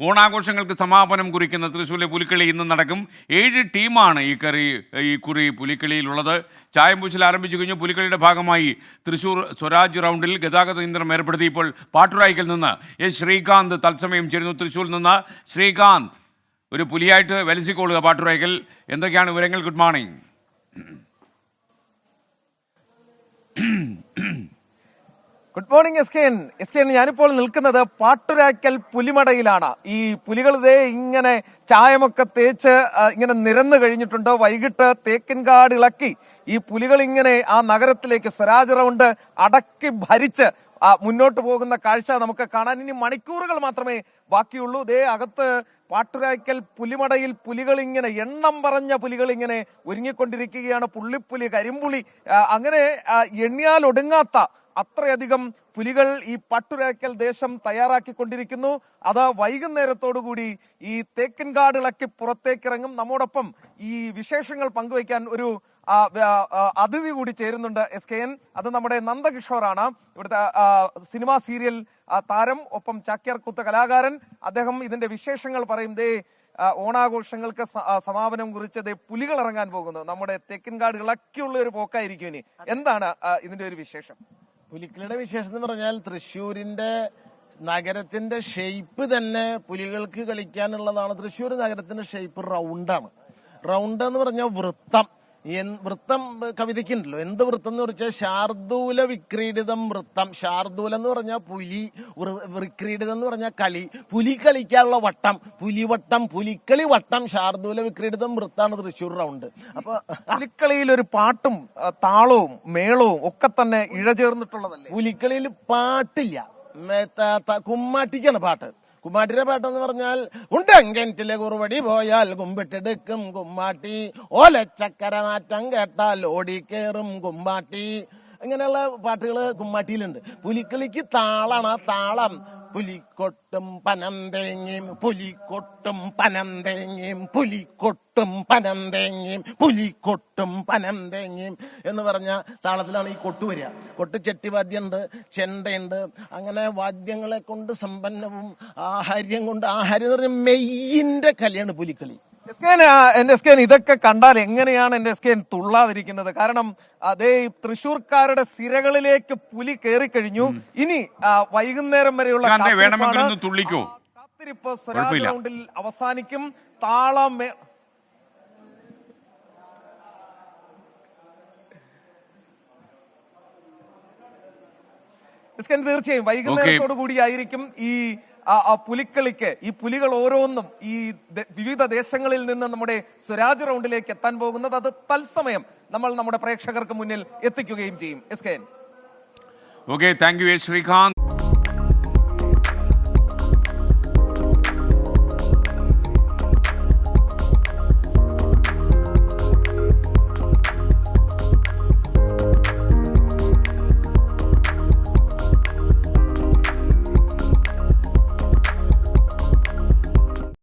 ഓണാഘോഷങ്ങൾക്ക് സമാപനം കുറിക്കുന്ന തൃശ്ശൂരിലെ പുലിക്കളി ഇന്ന് നടക്കും. 7 ടീമാണ് ഈ കുറി പുലിക്കളിയിലുള്ളത്. ചായമ്പൂച്ചിൽ ആരംഭിച്ചു കഴിഞ്ഞു. പുലിക്കളിയുടെ ഭാഗമായി തൃശ്ശൂർ സ്വരാജ് റൗണ്ടിൽ ഗതാഗത നിയന്ത്രണം ഏർപ്പെടുത്തി. ഇപ്പോൾ പാട്ടുരായ്ക്കൽ നിന്ന് ശ്രീകാന്ത് തത്സമയം ചേരുന്നു. തൃശ്ശൂരിൽ നിന്ന് ശ്രീകാന്ത്, ഒരു പുലിയായിട്ട് വലിച്ചിക്കൊള്ളുക പാട്ടുരായ്ക്കൽ. എന്തൊക്കെയാണ് വിവരങ്ങൾ? Good morning. Good morning S K. ഞാനിപ്പോൾ നിൽക്കുന്നത് പാട്ടുരായ്ക്കൽ പുലിമടയിലാണ്. ഈ പുലികൾ ഇതേ ഇങ്ങനെ ചായമൊക്കെ തേച്ച് ഇങ്ങനെ നിരന്നു കഴിഞ്ഞിട്ടുണ്ട്. വൈകിട്ട് തേക്കിൻകാട് ഇളക്കി ഈ പുലികൾ ഇങ്ങനെ ആ നഗരത്തിലേക്ക് സ്വരാജ് റൗണ്ട് അടക്കി ഭരിച്ച് മുന്നോട്ട് പോകുന്ന കാഴ്ച നമുക്ക് കാണാൻ ഇനി മണിക്കൂറുകൾ മാത്രമേ ബാക്കിയുള്ളൂ. ഇതേ അകത്ത് പാട്ടുരായ്ക്കൽ പുലിമടയിൽ പുലികൾ ഇങ്ങനെ എണ്ണം പറഞ്ഞ പുലികൾ ഇങ്ങനെ ഒരുങ്ങിക്കൊണ്ടിരിക്കുകയാണ്. പുള്ളിപ്പുലി, കരിമ്പുലി, അങ്ങനെ എണ്ണിയാൽ ഒടുങ്ങാത്ത അത്രയധികം പുലികൾ ഈ പാട്ടുരായ്ക്കൽ ദേശം തയ്യാറാക്കിക്കൊണ്ടിരിക്കുന്നു. അത് വൈകുന്നേരത്തോടുകൂടി ഈ തേക്കിൻകാട് ഇളക്കി പുറത്തേക്കിറങ്ങും. നമ്മോടൊപ്പം ഈ വിശേഷങ്ങൾ പങ്കുവയ്ക്കാൻ ഒരു അതിഥി കൂടി ചേരുന്നുണ്ട് SKN. അത് നമ്മുടെ നന്ദകിഷോറാണ്, ഇവിടുത്തെ സിനിമാ സീരിയൽ താരം, ഒപ്പം ചാക്യാർകൂത്ത് കലാകാരൻ. അദ്ദേഹം ഇതിന്റെ വിശേഷങ്ങൾ പറയും. ഓണാഘോഷങ്ങൾക്ക് സമാപനം കുറിച്ച് പുലികൾ ഇറങ്ങാൻ പോകുന്നു. നമ്മുടെ തേക്കിൻകാട് ഇളക്കിയുള്ള ഒരു പോക്കായിരിക്കും ഇനി. എന്താണ് ഇതിന്റെ ഒരു വിശേഷം? പുലിക്കളിയുടെ വിശേഷം എന്ന് പറഞ്ഞാൽ തൃശ്ശൂരിന്റെ നഗരത്തിന്റെ ഷേപ്പ് തന്നെ പുലികൾക്ക് കളിക്കാനുള്ളതാണ്. തൃശ്ശൂർ നഗരത്തിന്റെ ഷേപ്പ് റൗണ്ടാണ്. റൗണ്ട് എന്ന് പറഞ്ഞാൽ വൃത്തം. വൃത്തം കവിതയ്ക്കുണ്ടല്ലോ, എന്ത് വൃത്തം എന്ന് പറഞ്ഞാൽ ശാർദൂല വിക്രീഡിതം വൃത്തം. ശാർദൂലം എന്ന് പറഞ്ഞാൽ പുലി, വിക്രീഡിതം എന്ന് പറഞ്ഞാൽ കളി. പുലി കളിക്കാനുള്ള വട്ടം, പുലിവട്ടം, പുലിക്കളി വട്ടം, ശാർദൂല വിക്രീഡിതം വൃത്താണ് തൃശ്ശൂർ റൗണ്ട്. അപ്പൊ പുലിക്കളിയിൽ ഒരു പാട്ടും താളവും മേളവും ഒക്കെ തന്നെ ഇഴചേർന്നിട്ടുള്ളതല്ലേ? പുലിക്കളിയിൽ പാട്ടില്ല, കുമ്മാട്ടിക്കാണ് പാട്ട്. കുമ്മാട്ടിയുടെ പാട്ടെന്ന് പറഞ്ഞാൽ ഉണ്ടെങ്കിലെ കുറുവടി പോയാൽ കുമ്പിട്ടെടുക്കും കുമ്മാട്ടി, ഓലച്ചക്കര മാറ്റം കേട്ടാൽ ഓടിക്കേറും കുമ്മാട്ടി. ഇങ്ങനെയുള്ള പാട്ടുകൾ കുമ്മാട്ടിയിലുണ്ട്. പുലിക്കളിക്ക് താളാണ്. ആ താളം പുലിക്കൊട്ടും പനം തേങ്ങയും, പുലിക്കൊട്ടും പനം തേങ്ങയും, പുലിക്കൊട്ടും പനം തേങ്ങയും, പുലിക്കൊട്ടും പനം തേങ്ങയും എന്ന് പറഞ്ഞ താളത്തിലാണ് ഈ കൊട്ട് വരിക. കൊട്ട് ചെട്ടിവാദ്യമുണ്ട്, ചെണ്ടയുണ്ട്. അങ്ങനെ വാദ്യങ്ങളെ കൊണ്ട് സമ്പന്നവും ആഹാര്യം കൊണ്ട്, ആഹാര്യം എന്ന് പറഞ്ഞാൽ മെയ്യിന്റെ കലയാണ് പുലിക്കളി. എന്റെ SKN, ഇതൊക്കെ കണ്ടാൽ എങ്ങനെയാണ് എന്റെ SKN തുള്ളാതിരിക്കുന്നത്? കാരണം അതേ തൃശ്ശൂർക്കാരുടെ സിരകളിലേക്ക് പുലി കയറിക്കഴിഞ്ഞു. ഇനി വൈകുന്നേരം വരെയുള്ള കാത്തിരിപ്പ് സ്വരാജ് റൗണ്ടിൽ അവസാനിക്കും. താളം തീർച്ചയായും വൈകുന്നേരത്തോടു കൂടിയായിരിക്കും ഈ പുലിക്കളിക്ക്. ഈ പുലികൾ ഓരോന്നും ഈ വിവിധ ദേശങ്ങളിൽ നിന്ന് നമ്മുടെ സ്വരാജ് റൗണ്ടിലേക്ക് എത്താൻ പോകുന്നത്. അത് തത്സമയം നമ്മൾ നമ്മുടെ പ്രേക്ഷകർക്ക് മുന്നിൽ എത്തിക്കുകയും ചെയ്യും. SKN. Okay, thank you Srikanth.